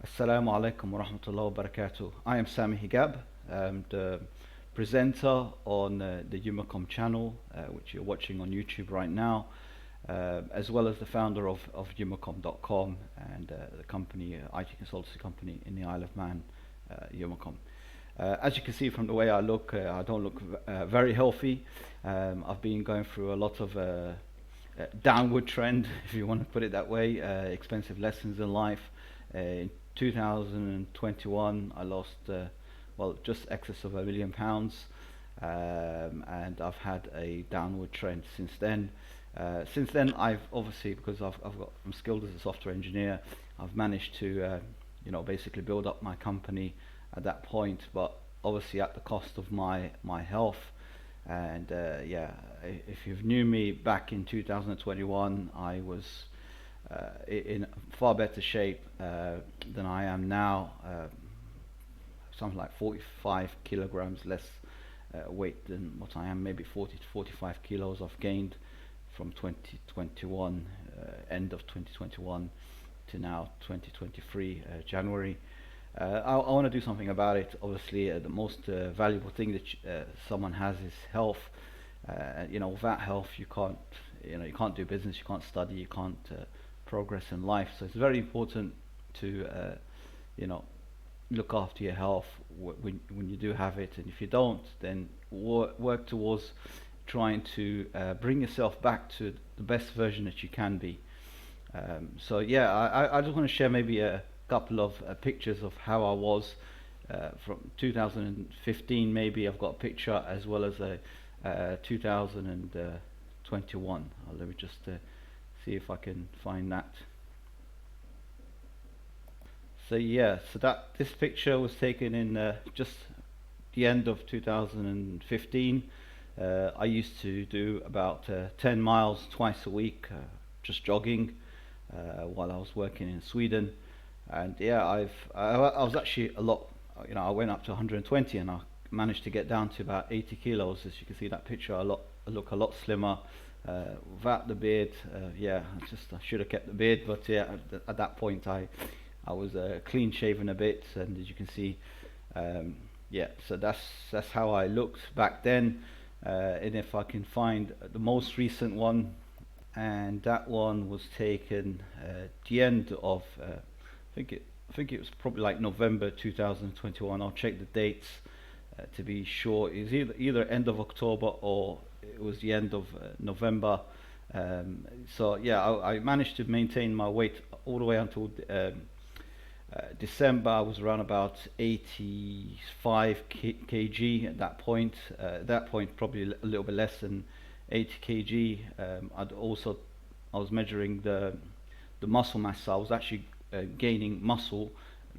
Assalamu alaikum wa rahmatullahi wa barakatuh. I am Sammy Hegab. I'm the presenter on the Yumacom channel, which you're watching on YouTube right now, as well as the founder of Yumacom.com and the company, IT consultancy company in the Isle of Man, Yumacom. As you can see from the way I look, I don't look very healthy. I've been going through a lot of downward trend, if you want to put it that way, expensive lessons in life. In 2021, I lost, well, just excess of £1 million, and I've had a downward trend since then. Since then, I've obviously, because I'm skilled as a software engineer, I've managed to, basically build up my company at that point, but obviously at the cost of my health. And if you've knew me back in 2021, I was in far better shape than I am now. Something like 45 kilograms less weight than what I am, maybe 40 to 45 kilos I've gained from 2021, end of 2021 to now 2023 January. I want to do something about it. Obviously, the most valuable thing that someone has is health. Without health, you can't do business, you can't study, you can't progress in life. So it's very important to, look after your health when you do have it, and if you don't, then work towards trying to bring yourself back to the best version that you can be. I just want to share maybe a couple of pictures of how I was from 2015. Maybe I've got a picture as well as a 2021. Let me just see if I can find that. So this picture was taken in just the end of 2015. I used to do about 10 miles twice a week, just jogging, while I was working in Sweden. And I was actually a lot, I went up to 120 and I managed to get down to about 80 kilos. As you can see that picture, I look a lot slimmer without the beard. I should have kept the beard, but at that point I was clean shaven a bit, and as you can see, so that's how I looked back then. And if I can find the most recent one, and that one was taken at the end of I think it was probably like November 2021. I'll check the dates to be sure. It's either end of October or it was the end of November. I managed to maintain my weight all the way until December. I was around about 85 kg at that point. At that point, probably a little bit less than 80 kg. I was measuring the muscle mass. So I was actually gaining muscle,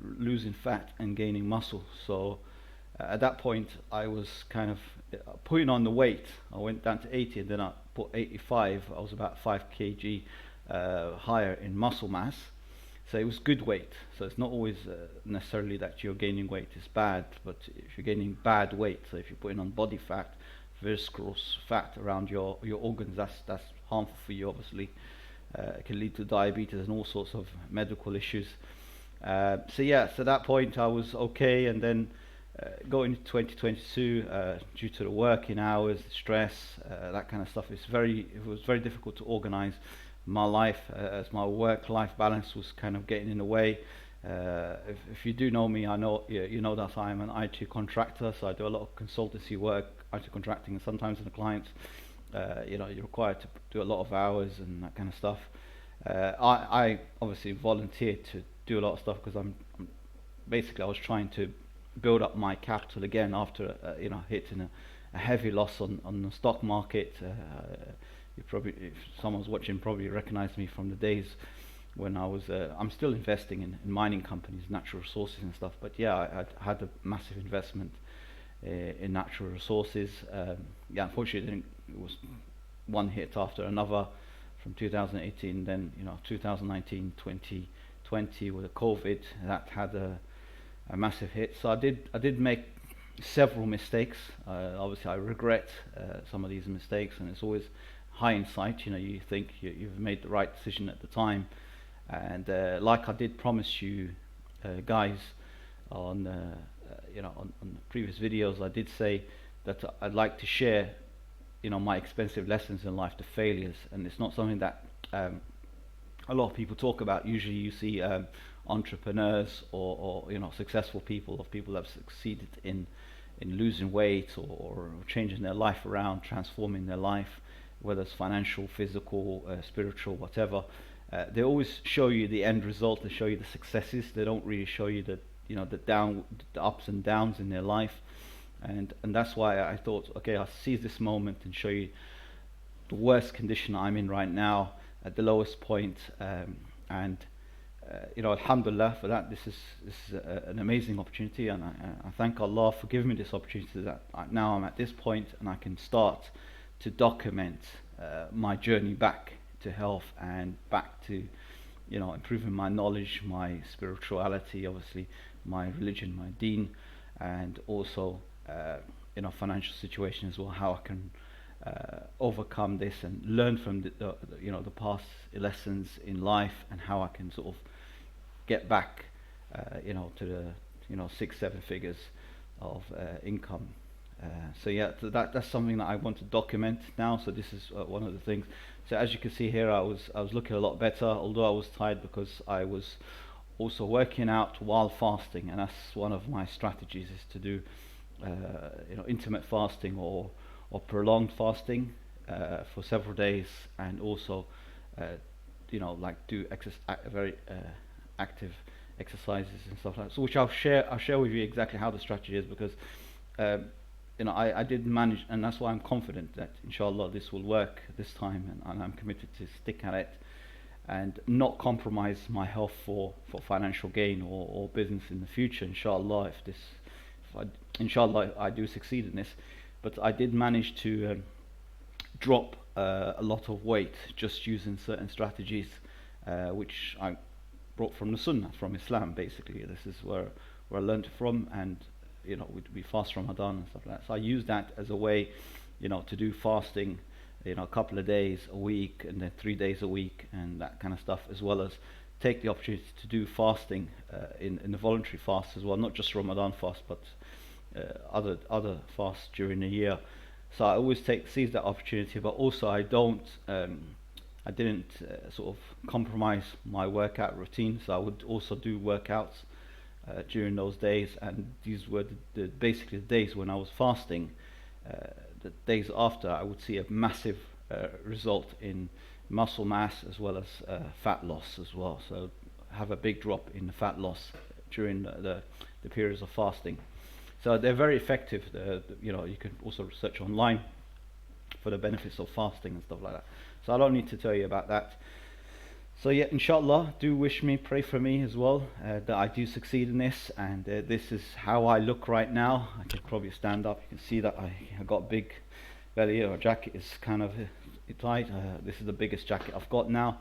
losing fat and gaining muscle. So at that point I was kind of putting on the weight. I went down to 80 and then I put 85. I was about 5 kg higher in muscle mass. So it was good weight. So it's not always necessarily that you're gaining weight is bad, but if you're gaining bad weight, so if you're putting on body fat, viscous fat around your organs, that's harmful for you, obviously. It can lead to diabetes and all sorts of medical issues. So that point I was okay, and then going into 2022, due to the working hours, stress, that kind of stuff, it was very difficult to organize my life, as my work-life balance was kind of getting in the way. If you do know me, I know you know that I'm an IT contractor, so I do a lot of consultancy work, IT contracting, and sometimes the clients, you're required to do a lot of hours and that kind of stuff. I obviously volunteered to do a lot of stuff because I was trying to build up my capital again after hitting a heavy loss on the stock market. You probably, if someone's watching, probably recognize me from the days when I'm still investing in mining companies, natural resources and stuff. But I had a massive investment in natural resources. Unfortunately, it was one hit after another from 2018. Then 2019, 2020 with the COVID, that had a massive hit. So I did make several mistakes. Obviously, I regret some of these mistakes, and it's always hindsight. You think you've made the right decision at the time, and like I did promise you guys on on previous videos, I did say that I'd like to share my expensive lessons in life, the failures, and it's not something that a lot of people talk about. Usually you see entrepreneurs or successful people, or people that have succeeded in losing weight or changing their life around, transforming their life, whether it's financial, physical, spiritual, whatever. They always show you the end result. They show you the successes. They don't really show you the the ups and downs in their life. And that's why I thought, okay, I'll seize this moment and show you the worst condition I'm in right now, at the lowest point. And alhamdulillah for that. This is an amazing opportunity, and I thank Allah for giving me this opportunity, that now I'm at this point and I can start to document my journey back to health, and back to improving my knowledge, my spirituality, obviously my religion, my deen, and also financial situation as well, how I can overcome this and learn from the past lessons in life, and how I can sort of get back to the 6-7 figures of income. So yeah, that's something that I want to document now. So this is one of the things. So as you can see here, I was looking a lot better, although I was tired because I was also working out while fasting, and that's one of my strategies, is to do intermittent fasting or prolonged fasting for several days, and also like do very active exercises and stuff like that. So which I'll share with you exactly how the strategy is, because I did manage, and that's why I'm confident that inshallah this will work this time, and I'm committed to stick at it and not compromise my health for financial gain or business in the future, inshallah. Inshallah I do succeed in this. But I did manage to drop a lot of weight just using certain strategies, which I brought from the Sunnah, from Islam. Basically, this is where I learned from, and we fast Ramadan and stuff like that. So I use that as a way, to do fasting, a couple of days a week, and then 3 days a week, and that kind of stuff, as well as take the opportunity to do fasting in the voluntary fast as well, not just Ramadan fast, but other fasts during the year. So I always seize that opportunity, but also I didn't sort of compromise my workout routine. So I would also do workouts during those days, and these were basically the days when I was fasting. The days after, I would see a massive result in muscle mass, as well as fat loss as well. So have a big drop in the fat loss during the periods of fasting. So they're very effective. You can also research online for the benefits of fasting and stuff like that. So I don't need to tell you about that. So yeah, inshallah, do wish me, pray for me as well, that I do succeed in this. And this is how I look right now. I can probably stand up. You can see that I got a big belly. Our jacket is kind of tight. This is the biggest jacket I've got now.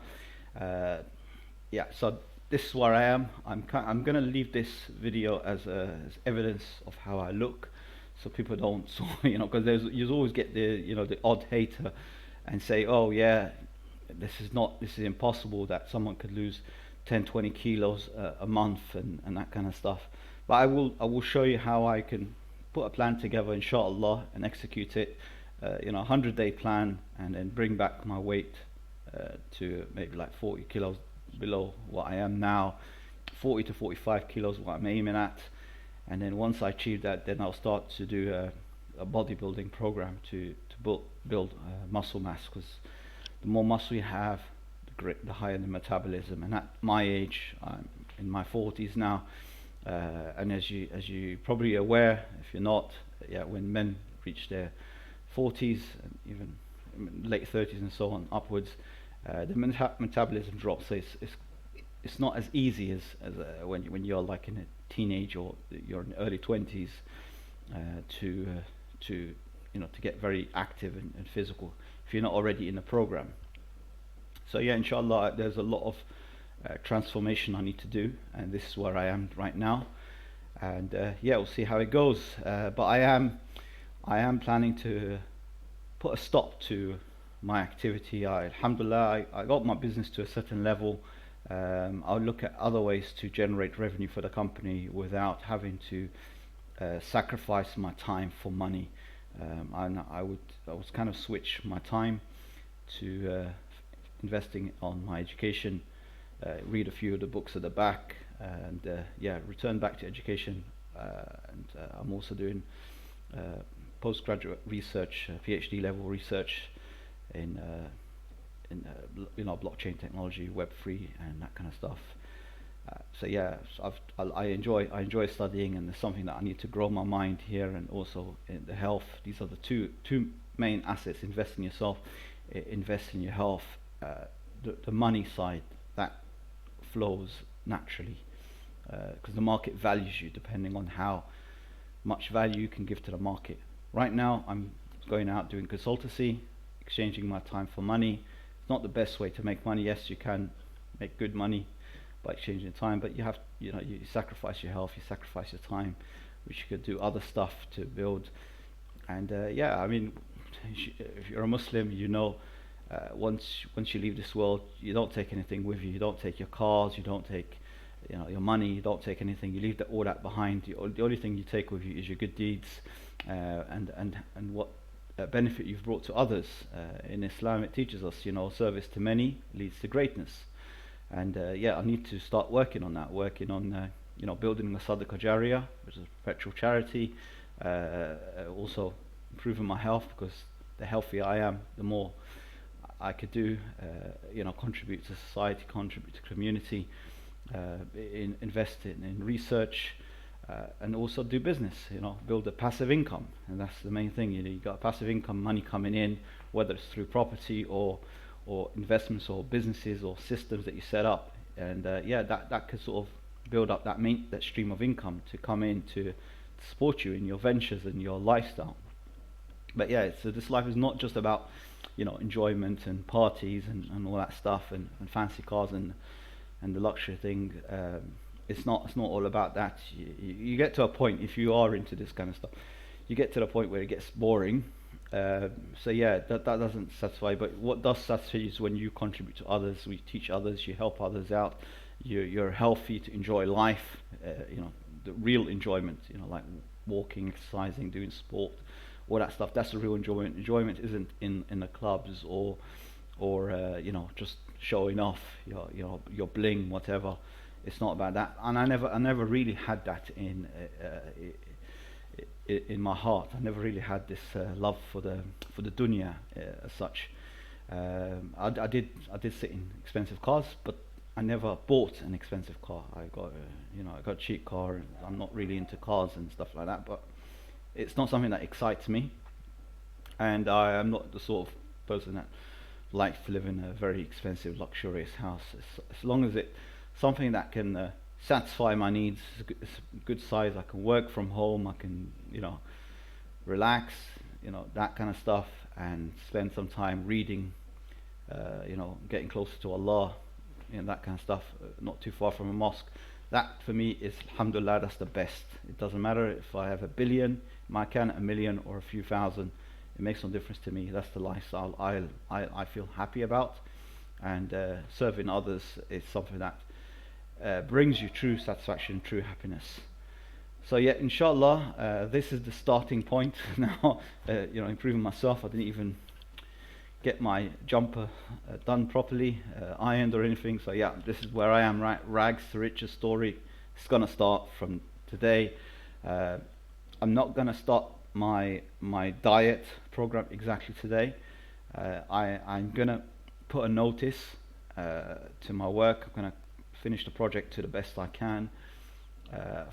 Yeah, so this is where I am. I'm going to leave this video as evidence of how I look, so people don't, because you always get the odd hater and say, oh yeah, this is impossible that someone could lose 10-20 kilos a month and that kind of stuff. But I will show you how I can put a plan together, insha'Allah, and execute it, 100-day plan, and then bring back my weight to maybe like 40 kilos below what I am now, 40 to 45 kilos what I'm aiming at. And then once I achieve that, then I'll start to do a bodybuilding program to build muscle mass, because the more muscle you have, the higher the metabolism. And at my age, I'm in my 40s now, and as you probably aware, if you're not, when men reach their 40s and even late 30s and so on upwards, the metabolism drops. So it's not as easy as when you're like in a teenage, or you're in the early 20s, to get very active and physical if you're not already in the program. So yeah, inshallah, there's a lot of transformation I need to do, and this is where I am right now. And yeah, we'll see how it goes. But I am planning to put a stop to my activity. Alhamdulillah, I got my business to a certain level, I'll look at other ways to generate revenue for the company without having to sacrifice my time for money. And I was kind of switch my time to investing on my education, read a few of the books at the back, and yeah, return back to education. And I'm also doing postgraduate research, PhD level research in blockchain technology, Web3, and that kind of stuff. So yeah, so I enjoy studying, and there's something that I need to grow my mind here, and also in the health. These are the two main assets: invest in yourself, invest in your health. The money side, that flows naturally, because the market values you depending on how much value you can give to the market. Right now, I'm going out doing consultancy, exchanging my time for money. It's not the best way to make money. Yes, you can make good money by exchanging time, but you sacrifice your health, you sacrifice your time, which you could do other stuff to build. And yeah, I mean, if you're a Muslim, once you leave this world, you don't take anything with you. You don't take your cars, you don't take your money, you don't take anything. You leave all that behind. The only thing you take with you is your good deeds, and what benefit you've brought to others. In Islam, it teaches us, service to many leads to greatness. And yeah, I need to start working on that, building a Sadaqah Jariyah, which is a perpetual charity. Also improving my health, because the healthier I am, the more I could do, contribute to society, contribute to community, invest in research, and also do business, build a passive income. And that's the main thing. You got passive income, money coming in, whether it's through property or investments or businesses or systems that you set up. And yeah, that could sort of build up that stream of income to come in to support you in your ventures and your lifestyle. But yeah, so this life is not just about enjoyment and parties and all that stuff, and fancy cars and the luxury thing. It's not all about that. You get to a point, if you are into this kind of stuff, you get to the point where it gets boring. So yeah, that doesn't satisfy. But what does satisfy is when you contribute to others, you teach others, you help others out, you're healthy to enjoy life. The real enjoyment. Like walking, exercising, doing sport, all that stuff. That's the real enjoyment. Enjoyment isn't in the clubs or just showing off your bling, whatever. It's not about that. And I never really had that in my heart. I never really had this love for the dunya as such. I did sit in expensive cars, but I never bought an expensive car. I got a cheap car, and I'm not really into cars and stuff like that. But it's not something that excites me, and I am not the sort of person that likes to live in a very expensive, luxurious house. As long as it's something that can satisfy my needs, it's a good size. I can work from home. I can relax, that kind of stuff, and spend some time reading, getting closer to Allah, that kind of stuff. Not too far from a mosque. That for me is, alhamdulillah, that's the best. It doesn't matter if I have 1 billion in my account, 1 million or a few thousand. It makes no difference to me. That's the lifestyle I feel happy about, and serving others is something that brings you true satisfaction, true happiness. So yeah, inshallah, this is the starting point now. Improving myself. I didn't even get my jumper done properly, ironed or anything. So yeah, this is where I am. Right, rags to riches story. It's gonna start from today. I'm not gonna start my diet program exactly today. I'm gonna put a notice to my work. I'm gonna finish the project to the best I can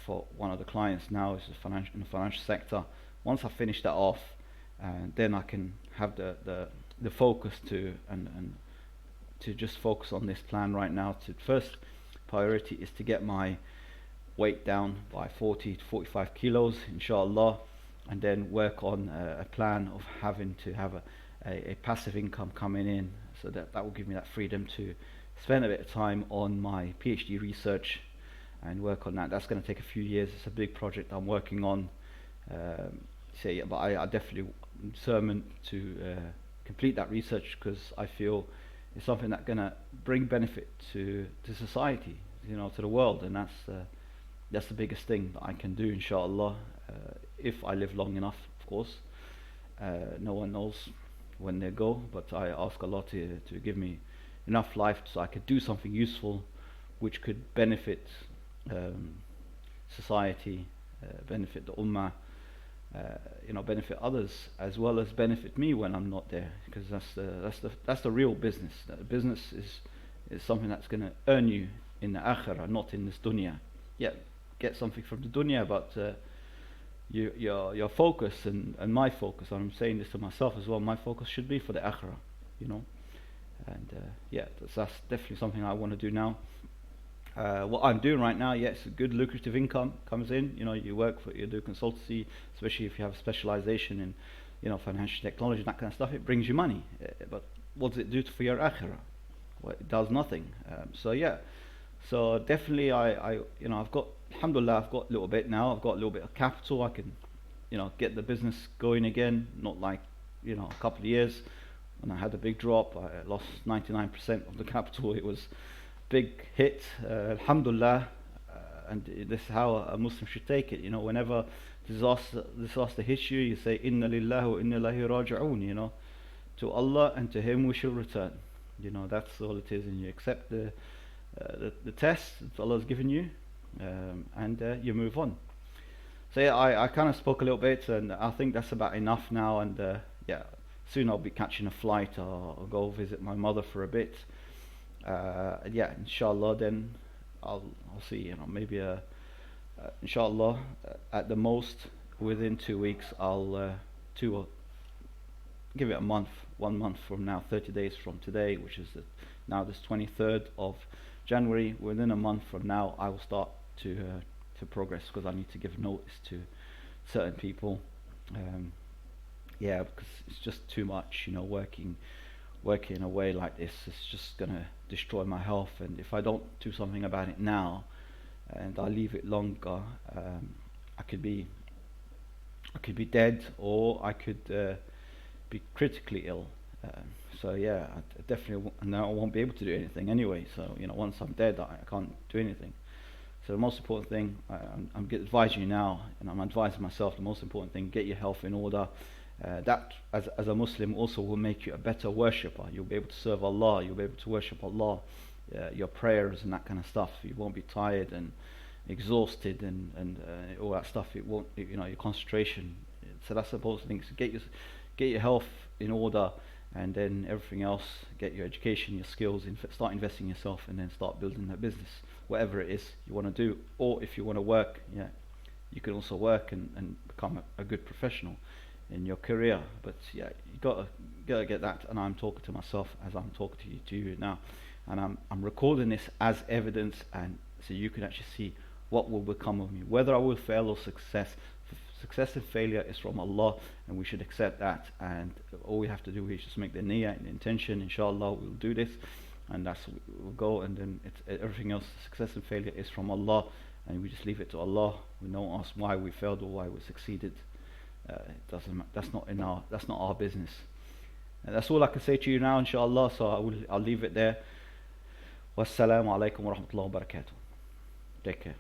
for one of the clients now. Is in the financial sector. Once I finish that off, then I can have the focus to just focus on this plan right now. To first priority is to get my weight down by 40 to 45 kilos, inshallah, and then work on a plan of having to have a passive income coming in, so that will give me that freedom to spend a bit of time on my PhD research and work on that. That's going to take a few years. It's a big project I'm working on. So yeah, but I definitely determined to complete that research, because I feel it's something that's going to bring benefit to society, to the world, and that's the biggest thing that I can do, insha'Allah, if I live long enough, of course. No one knows when they go, but I ask Allah to give me enough life so I could do something useful which could benefit society, benefit the ummah, benefit others, as well as benefit me when I'm not there, because that's the real business. Business is something that's going to earn you in the akhirah, not in this dunya. Yeah, get something from the dunya, but your focus and my focus, and I'm saying this to myself as well, my focus should be for the akhirah, and that's definitely something I want to do now. What I'm doing right now, yes, a good lucrative income comes in. You do consultancy, especially if you have specialization in financial technology, that kind of stuff. It brings you money, but what does it do for your akhirah? Well, it does nothing. So definitely I've got, alhamdulillah, I've got a little bit now. I've got a little bit of capital. I can get the business going again. Not like a couple of years when I had a big drop. I lost 99% of the capital. It was big hit, alhamdulillah, and this is how a Muslim should take it. Whenever disaster hits you, you say inna lillahi wa inna ilaihi raji'un. To Allah and to Him we shall return. That's all it is, and you accept the test that Allah has given you, and you move on. So yeah, I kind of spoke a little bit, and I think that's about enough now. And soon I'll be catching a flight, or I'll go visit my mother for a bit. Inshallah, then I'll see. Maybe inshallah, at the most within 2 weeks, I'll give it a month. 1 month from now, 30 days from today, which is now this 23rd of January. Within a month from now, I will start to progress, because I need to give notice to certain people. Because it's just too much, working away like this. It's just gonna destroy my health, and if I don't do something about it now and I leave it longer, I could be dead, or I could be critically ill. I definitely now I won't be able to do anything anyway. So once I'm dead, I can't do anything. So the most important thing, I'm advising you now, and I'm advising myself, the most important thing: get your health in order. That as a Muslim also will make you a better worshipper. You'll be able to serve Allah, you'll be able to worship Allah, your prayers and that kind of stuff. You won't be tired and exhausted and all that stuff. It won't, your concentration. So that's the important thing. So get your health in order, and then everything else, get your education, your skills, start investing in yourself, and then start building that business, whatever it is you want to do. Or if you want to work, you can also work and become a good professional in your career. But you gotta get that. And I'm talking to myself as I'm talking to you now, and I'm recording this as evidence, and so you can actually see what will become of me, whether I will fail or success. Success and failure is from Allah, and we should accept that. And all we have to do is just make the niyyah and the intention. Inshallah, we'll do this, and we'll go. And then everything else, success and failure, is from Allah, and we just leave it to Allah. We don't ask why we failed or why we succeeded. It doesn't. That's not our business. And that's all I can say to you now, inshallah. So I'll leave it there. Wassalamu alaikum wa rahmatullahi wa barakatuh. Take care.